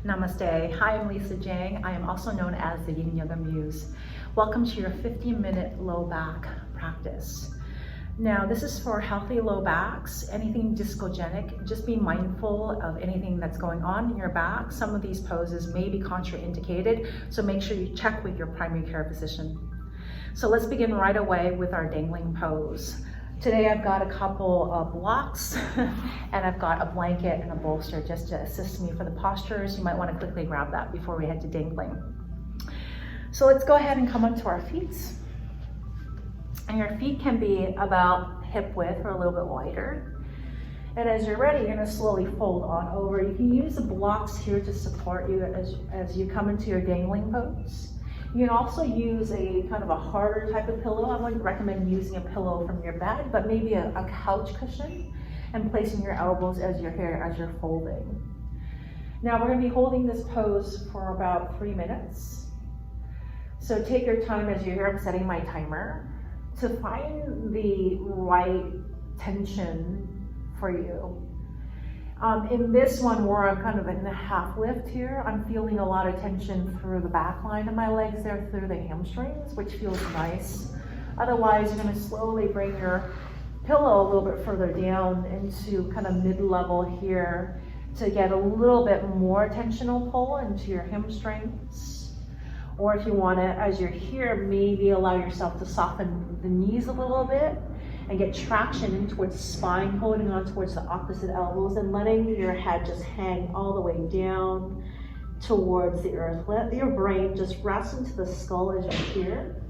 Namaste. Hi, I'm Lisa Jang. I am also known as the Yin Yoga Muse. Welcome to your 15-minute low back practice. Now, this is for healthy low backs, anything discogenic. Just be mindful of anything that's going on in your back. Some of these poses may be contraindicated, so make sure you check with your primary care physician. So let's begin right away with our dangling pose. Today I've got a couple of blocks and I've got a blanket and a bolster just to assist me for the postures. You might want to quickly grab that before we head to dangling. So let's go ahead and come up to our feet. And your feet can be about hip width or a little bit wider. And as you're ready, you're going to slowly fold on over. You can use the blocks here to support you as you come into your dangling pose. You can also use a kind of a harder type of pillow. I wouldn't recommend using a pillow from your bed, but maybe a couch cushion, and placing your elbows as you're here as you're folding. Now we're going to be holding this pose for about 3 minutes. So take your time as you're here. I'm setting my timer to find the right tension for you. In this one, where I'm kind of in the half lift here, I'm feeling a lot of tension through the back line of my legs there, through the hamstrings, which feels nice. Otherwise, you're going to slowly bring your pillow a little bit further down into kind of mid-level here to get a little bit more tensional pull into your hamstrings. Or if you want to, as you're here, maybe allow yourself to soften the knees a little bit and get traction in towards the spine, holding on towards the opposite elbows and letting your head just hang all the way down towards the earth. Let your brain just rest into the skull as you're here.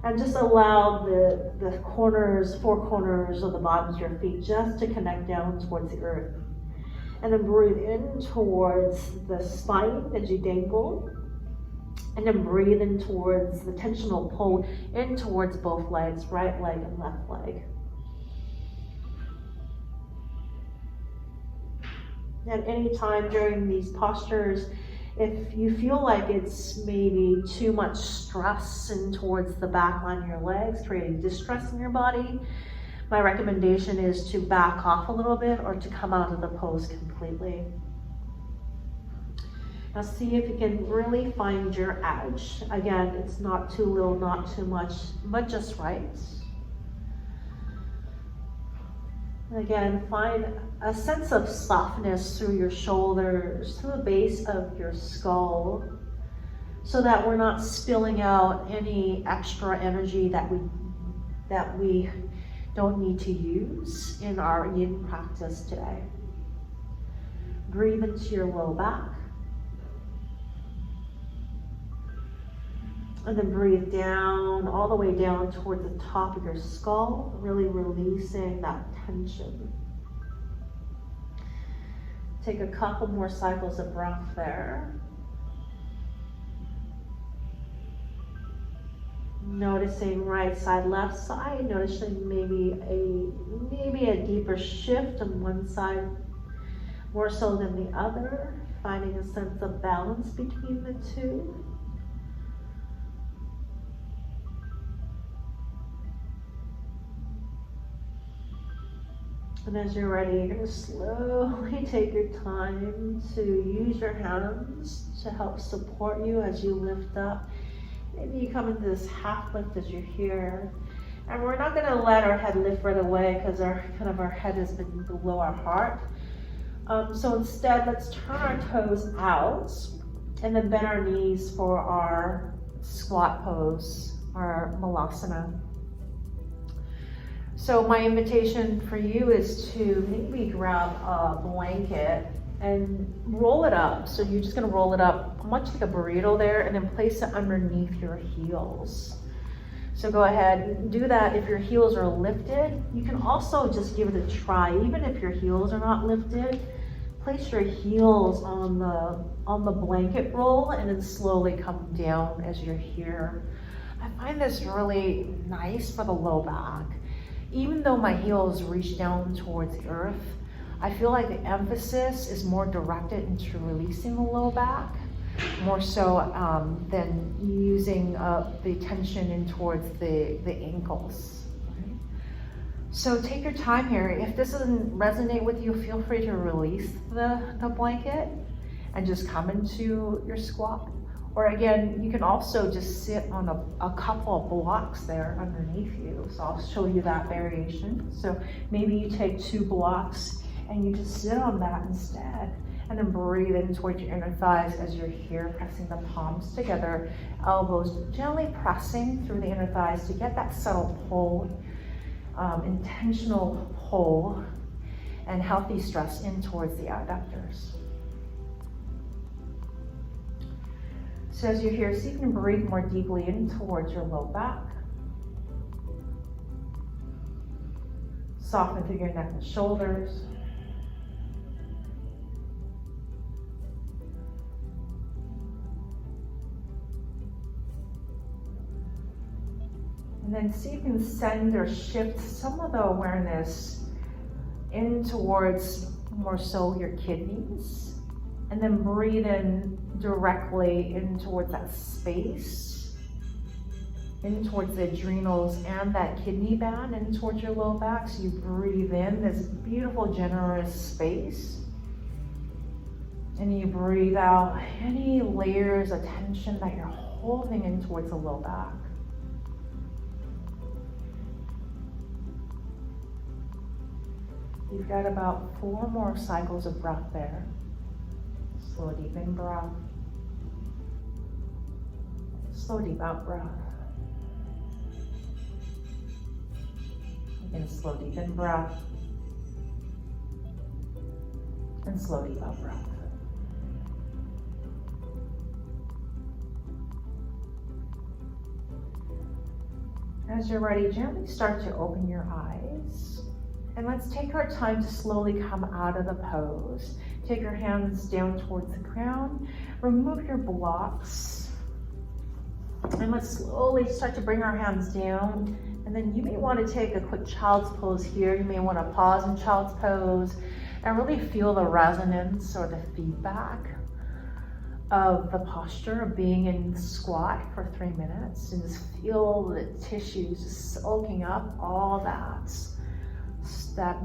And just allow the corners, 4 corners of the bottoms of your feet just to connect down towards the earth. And then breathe in towards the spine as you dangle. And then breathe in towards the tensional pull in towards both legs, right leg and left leg. At any time during these postures, if you feel like it's maybe too much stress in towards the back line of your legs, creating distress in your body, my recommendation is to back off a little bit or to come out of the pose completely. Now see if you can really find your edge. Again, it's not too little, not too much, but just right. And again, find a sense of softness through your shoulders, through the base of your skull, so that we're not spilling out any extra energy that we don't need to use in our yin practice today. Breathe into your low back. And then breathe down, all the way down toward the top of your skull, really releasing that tension. Take a couple more cycles of breath there. Noticing right side, left side, noticing maybe a deeper shift on one side, more so than the other, finding a sense of balance between the two. And as you're ready, you're going to slowly take your time to use your hands to help support you as you lift up. Maybe you come into this half lift as you're here. And we're not going to let our head lift right away because our head has been below our heart. So instead, let's turn our toes out and then bend our knees for our squat pose, our malasana. So my invitation for you is to maybe grab a blanket and roll it up. So you're just going to roll it up much like a burrito there and then place it underneath your heels. So go ahead and do that if your heels are lifted. You can also just give it a try. Even if your heels are not lifted, place your heels on the blanket roll and then slowly come down as you're here. I find this really nice for the low back. Even though my heels reach down towards the earth, I feel like the emphasis is more directed into releasing the low back, more so than using the tension in towards the ankles. Right? So take your time here. If this doesn't resonate with you, feel free to release the blanket and just come into your squat. Or again, you can also just sit on a couple of blocks there underneath you. So I'll show you that variation. So maybe you take 2 blocks and you just sit on that instead. And then breathe in towards your inner thighs as you're here, pressing the palms together, elbows gently pressing through the inner thighs to get that subtle pull, intentional pull, and healthy stress in towards the adductors. So as you're here, see if you can breathe more deeply in towards your low back. Soften through your neck and shoulders. And then see if you can send or shift some of the awareness in towards more so your kidneys. And then breathe in directly in towards that space, in towards the adrenals and that kidney band, in towards your low back. So you breathe in this beautiful, generous space. And you breathe out any layers of tension that you're holding in towards the low back. You've got about 4 more cycles of breath there. Slow deep in breath. Slow deep out breath. Again, slow deep in breath. And slow deep out breath. As you're ready, gently start to open your eyes. And let's take our time to slowly come out of the pose. Take your hands down towards the ground. Remove your blocks. And let's slowly start to bring our hands down. And then you may want to take a quick child's pose here. You may want to pause in child's pose and really feel the resonance or the feedback of the posture of being in squat for 3 minutes. And just feel the tissues soaking up all that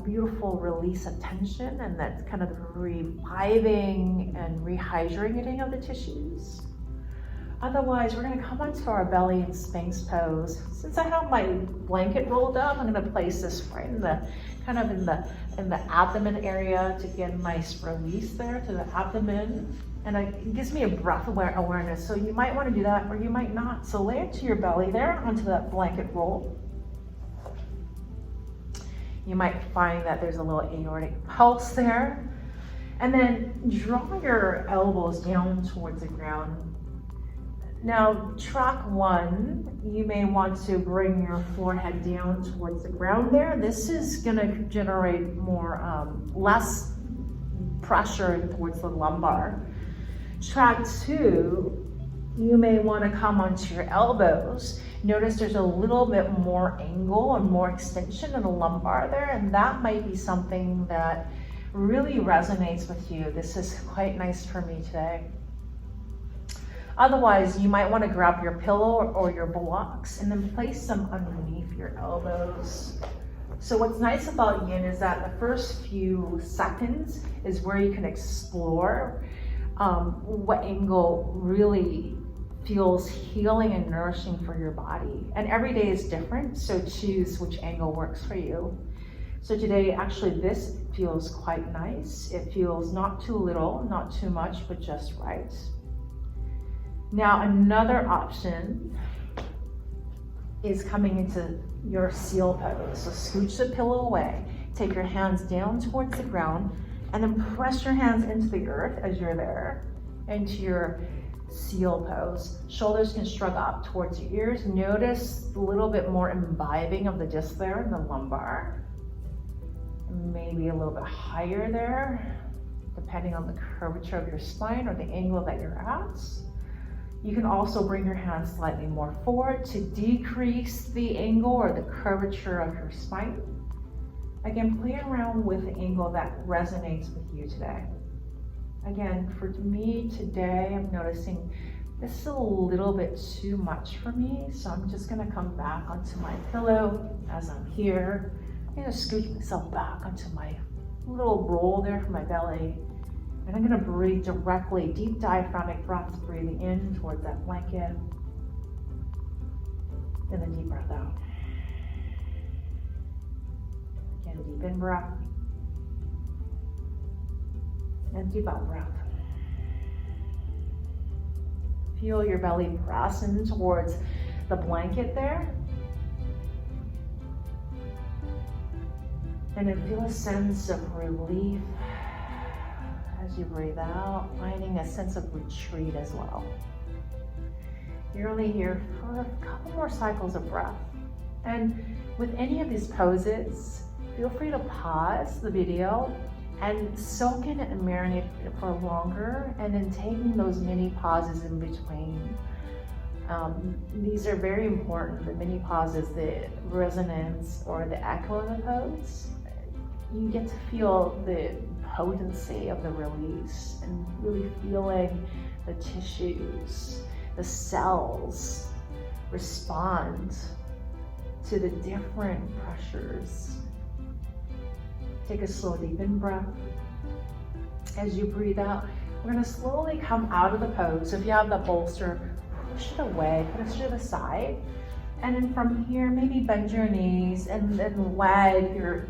beautiful release of tension and that kind of reviving and rehydrating of the tissues. Otherwise, we're going to come onto our belly in Sphinx pose. Since I have my blanket rolled up, I'm going to place this right in the kind of in the abdomen area to get a nice release there to the abdomen. And it gives me a breath awareness. So you might want to do that or you might not. So lay it to your belly there onto that blanket roll. You might find that there's a little aortic pulse there. And then draw your elbows down towards the ground. Now, track 1, you may want to bring your forehead down towards the ground there. This is gonna generate more, less pressure towards the lumbar. Track 2, you may wanna come onto your elbows. Notice there's a little bit more angle and more extension in the lumbar there, and that might be something that really resonates with you. This is quite nice for me today. Otherwise, you might want to grab your pillow or your blocks and then place them underneath your elbows. So what's nice about yin is that the first few seconds is where you can explore what angle really feels healing and nourishing for your body. And every day is different, so choose which angle works for you. So today, actually, this feels quite nice. It feels not too little, not too much, but just right. Now, another option is coming into your seal pose. So scooch the pillow away, take your hands down towards the ground, and then press your hands into the earth as you're there, into your seal pose. Shoulders can shrug up towards your ears. Notice a little bit more imbibing of the disc there in the lumbar. Maybe a little bit higher there, depending on the curvature of your spine or the angle that you're at. You can also bring your hands slightly more forward to decrease the angle or the curvature of your spine. Again, play around with the angle that resonates with you today. Again, for me today, I'm noticing this is a little bit too much for me, so I'm just gonna come back onto my pillow as I'm here. I'm gonna scooch myself back onto my little roll there for my belly. And I'm gonna breathe directly, deep diaphragmatic breaths, breathing in towards that blanket. And then deep breath out. Again, deep in breath. And deep out breath. Feel your belly press in towards the blanket there. And then feel a sense of relief as you breathe out, finding a sense of retreat as well. You're only here for a couple more cycles of breath. And with any of these poses, feel free to pause the video and soak in it and marinate it for longer, and then taking those mini pauses in between. These are very important, the mini pauses, the resonance or the echo of the pose. You get to feel the potency of the release and really feeling the tissues, the cells respond to the different pressures. Take a slow, deep in breath. As you breathe out, we're gonna slowly come out of the pose. So if you have the bolster, push it away, put it to the side. And then from here, maybe bend your knees and then wag your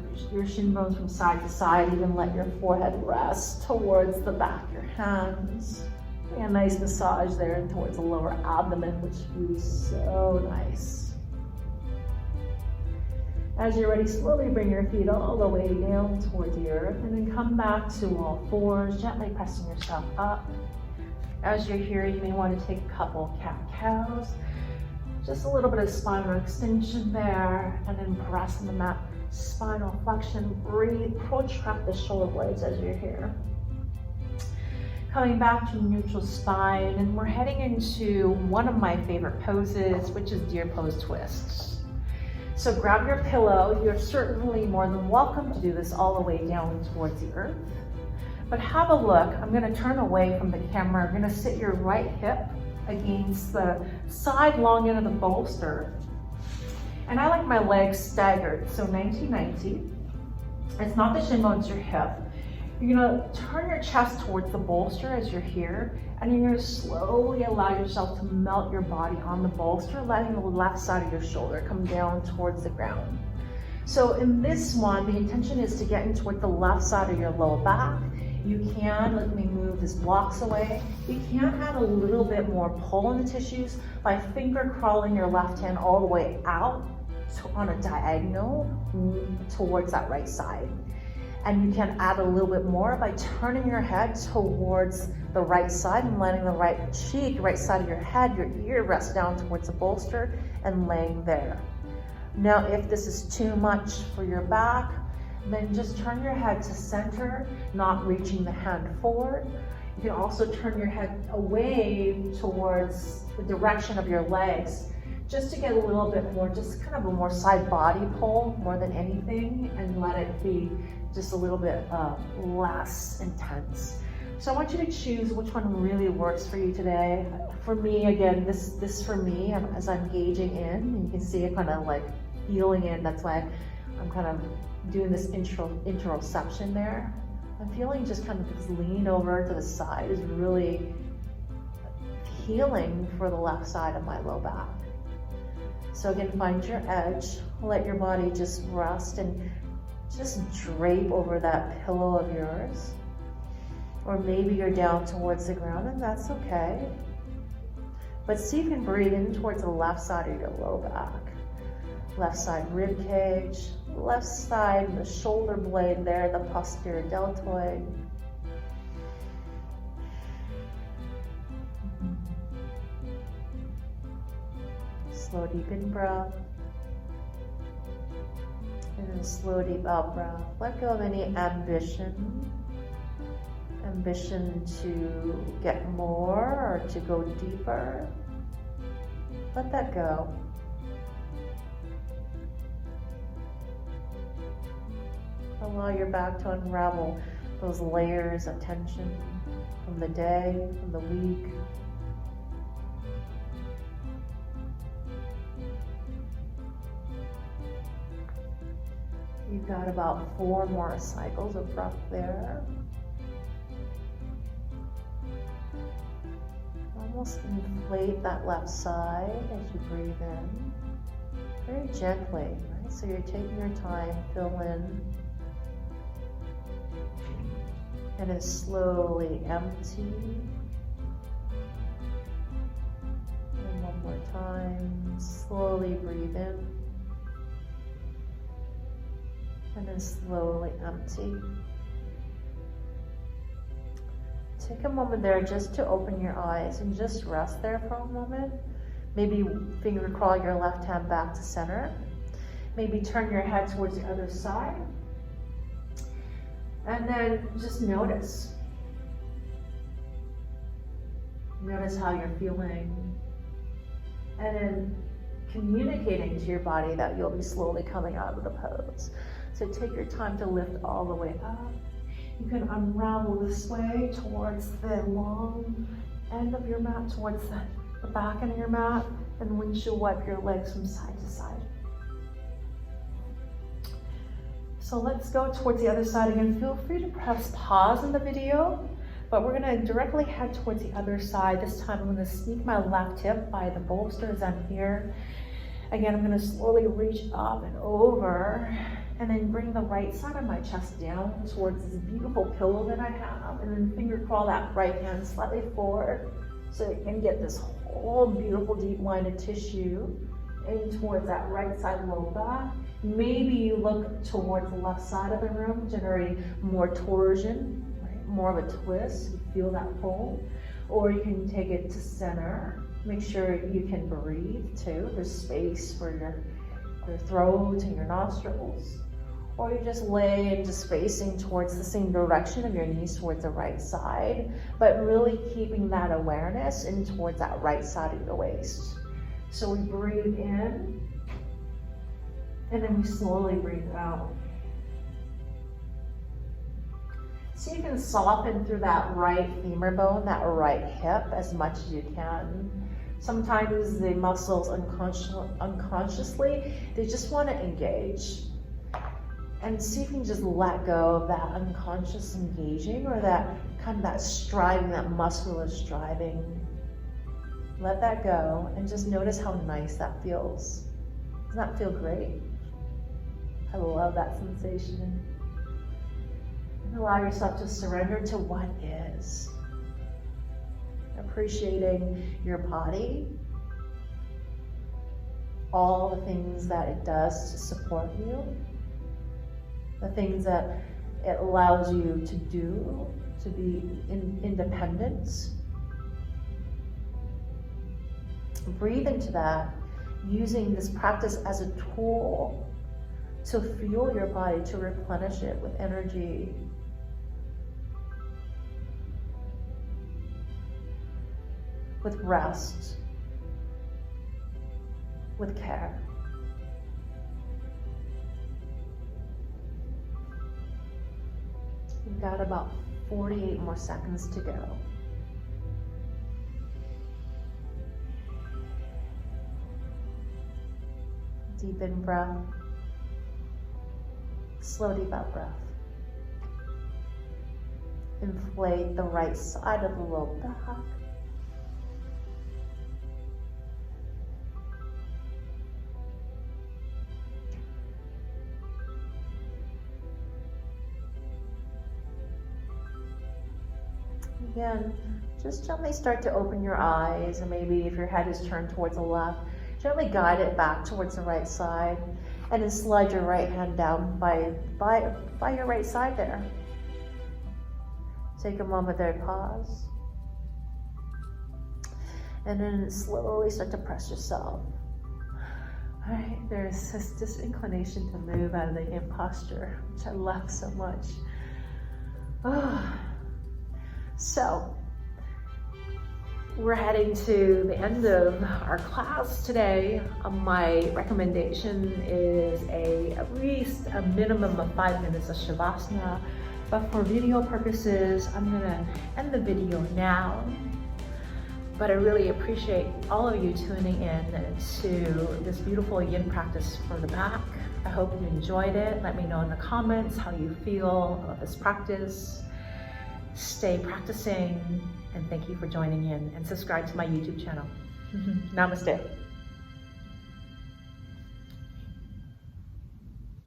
shin bones from side to side. Even let your forehead rest towards the back of your hands. A nice massage there and towards the lower abdomen, which feels so nice. As you're ready, slowly bring your feet all the way down towards the earth and then come back to all fours, gently pressing yourself up. As you're here, you may want to take a couple cat-cows. Just a little bit of spinal extension there, and then press on the mat, spinal flexion, breathe, protract the shoulder blades as you're here. Coming back to neutral spine, and we're heading into one of my favorite poses, which is deer pose twists. So grab your pillow. You're certainly more than welcome to do this all the way down towards the earth. But have a look. I'm gonna turn away from the camera. I'm gonna sit your right hip against the side long end of the bolster. And I like my legs staggered, so 90-90. It's not the shin bone, it's your hip. You're gonna turn your chest towards the bolster as you're here, and you're gonna slowly allow yourself to melt your body on the bolster, letting the left side of your shoulder come down towards the ground. So in this one, the intention is to get in toward the left side of your lower back. You can, let me move this blocks away. You can add a little bit more pull in the tissues by finger crawling your left hand all the way out on a diagonal towards that right side. And you can add a little bit more by turning your head towards the right side and letting the right cheek, right side of your head, your ear rest down towards the bolster and laying there. Now, if this is too much for your back, then just turn your head to center, not reaching the hand forward. You can also turn your head away towards the direction of your legs, just to get a little bit more, just kind of a more side body pull more than anything, and let it be just a little bit less intense. So I want you to choose which one really works for you today. For me, again, this for me, as I'm gauging in, you can see it kind of like feeling in, that's why I'm kind of doing this interoception there. I'm feeling just kind of this lean over to the side is really healing for the left side of my low back. So again, find your edge, let your body just rest and just drape over that pillow of yours. Or maybe you're down towards the ground, and that's okay. But see if you can breathe in towards the left side of your low back. Left side rib cage, left side, the shoulder blade there, the posterior deltoid. Slow deep in breath. And then slow deep out breath. Let go of any ambition to get more or to go deeper. Let that go. Allow your back to unravel those layers of tension from the day, from the week. You've got about 4 more cycles of breath there. almost inflate that left side as you breathe in, very gently, right? So you're taking your time, fill in, and then slowly empty. And one more time, slowly breathe in, and then slowly empty. Take a moment there just to open your eyes and just rest there for a moment. Maybe finger crawl your left hand back to center. Maybe turn your head towards the other side. And then just notice. Notice how you're feeling. And then communicating to your body that you'll be slowly coming out of the pose. So take your time to lift all the way up. You can unravel this way towards the long end of your mat, towards the back end of your mat, and windshield wipe your legs from side to side. So let's go towards the other side again. Feel free to press pause in the video, but we're gonna directly head towards the other side. This time I'm gonna sneak my left hip by the bolster as I'm here. Again, I'm gonna slowly reach up and over, and then bring the right side of my chest down towards this beautiful pillow that I have, and then finger crawl that right hand slightly forward so you can get this whole beautiful deep line of tissue in towards that right side low back. Maybe you look towards the left side of the room, generating more torsion, right? More of a twist, you feel that pull. Or you can take it to center. Make sure you can breathe too. There's space for your throat and your nostrils. Or you just lay into spacing towards the same direction of your knees towards the right side, but really keeping that awareness in towards that right side of your waist. So we breathe in, and then we slowly breathe out. So you can soften through that right femur bone, that right hip as much as you can. Sometimes the muscles unconsciously, they just want to engage. And see if you can just let go of that unconscious engaging, or that kind of that striving, that muscular striving. Let that go and just notice how nice that feels. Doesn't that feel great? I love that sensation. And allow yourself to surrender to what is. Appreciating your body, all the things that it does to support you, the things that it allows you to do, to be independent. Breathe into that, using this practice as a tool to fuel your body, to replenish it with energy. With rest, with care. You've got about 48 more seconds to go. Deep in breath, slow deep out breath. Inflate the right side of the low back. Again, just gently start to open your eyes, and maybe if your head is turned towards the left, gently guide it back towards the right side, and then slide your right hand down by your right side there. Take a moment there, pause. And then slowly start to press yourself. All right, there's this disinclination to move out of the in posture, which I love so much. So, we're heading to the end of our class today. My recommendation is at least a minimum of 5 minutes of Shavasana. But for video purposes, I'm gonna end the video now. But I really appreciate all of you tuning in to this beautiful yin practice for the back. I hope you enjoyed it. Let me know in the comments how you feel about this practice. stay practicing, and thank you for joining in, and subscribe to my YouTube channel. Namaste.